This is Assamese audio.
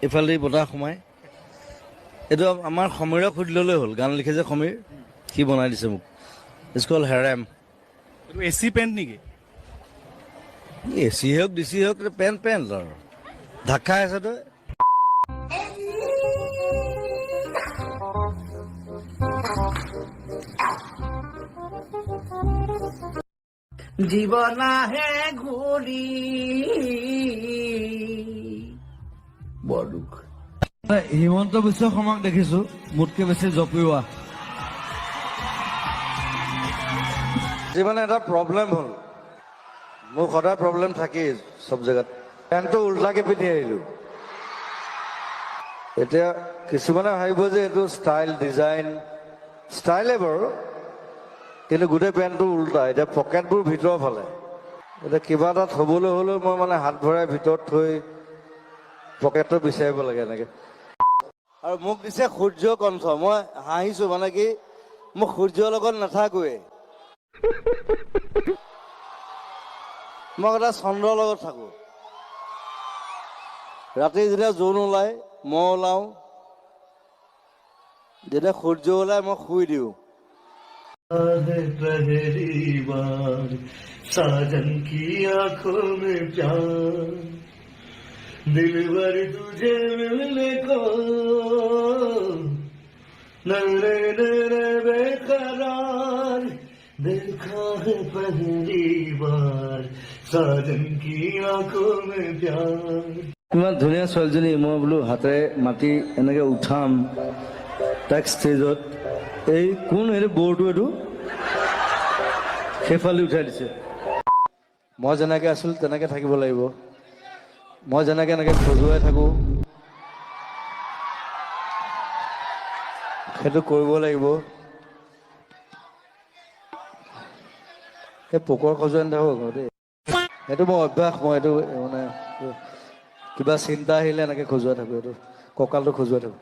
এইফালে বতাহ সোমাই এইটো আমাৰ সমীৰক সুধি ল'লেই হ'ল গান লিখে যে সমীৰ সি বনাই দিছে মোক ইটছ কল হেৰেম এচি পেণ্ট নেকি এ চি হওক ডি চি হওক পেণ্ট পেণ্ট আৰু ঢাক খাই আছে তই জীৱন আহে ঘূৰি বৰ দুখ হিমন্ত বিশ্ব শৰ্মাক দেখিছো মোতকে বেছি জপিওৱা মানে এটা প্ৰব্লেম হ'ল মোৰ সদায় প্ৰব্লেম থাকেই চব জেগাত পেণ্টটো উল্টাকে পিন্ধি আহিলো এতিয়া কিছুমানে ভাবিব যে এইটো ষ্টাইল ডিজাইন ষ্টাইলে বাৰু কিন্তু গোটেই পেণ্টটো উল্টা এতিয়া পকেটবোৰ ভিতৰৰ ফালে এতিয়া কিবা এটা থবলৈ হ'লেও মই মানে হাত ভৰাই ভিতৰত থৈ পকেটটো বিচাৰিব লাগে এনেকে আৰু মোক দিছে সূৰ্য কণ্ঠ মই হাঁহিছো মানে কি মই সূৰ্যৰ লগত নাথাকোৱে মই এটা চন্দ্ৰৰ লগত থাকো ৰাতি যেতিয়া জোন ওলাই মই ওলাওঁ যেতিয়া সূৰ্য ওলাই মই শুই দিওঁ पहली बार साजन की आंखों में प्यार दिलवर तुझे मिलने को नरे नरे बेकरार देखा है पहली बार साजन की आंखों में प्यार ইমান ধুনীয়া ছোৱালীজনী মই বোলো হাতেৰে মাতি এনেকে উঠাম তাক ষ্টেজত এই কোন এইটো বৰটো এইটো সেইফালে উঠাই দিছে মই যেনেকে আছিলো তেনেকে থাকিব লাগিব মই যেনেকে এনেকে খজুৱাই থাকো সেইটো কৰিব লাগিব সেই পোকৰ খজুৱাই নাথাকো দেই সেইটো মোৰ অভ্যাস মই এইটো মানে কিবা চিন্তা আহিলে এনেকে খজুৱাই থাকো এইটো কঁকালটো খজুৱাই থাকো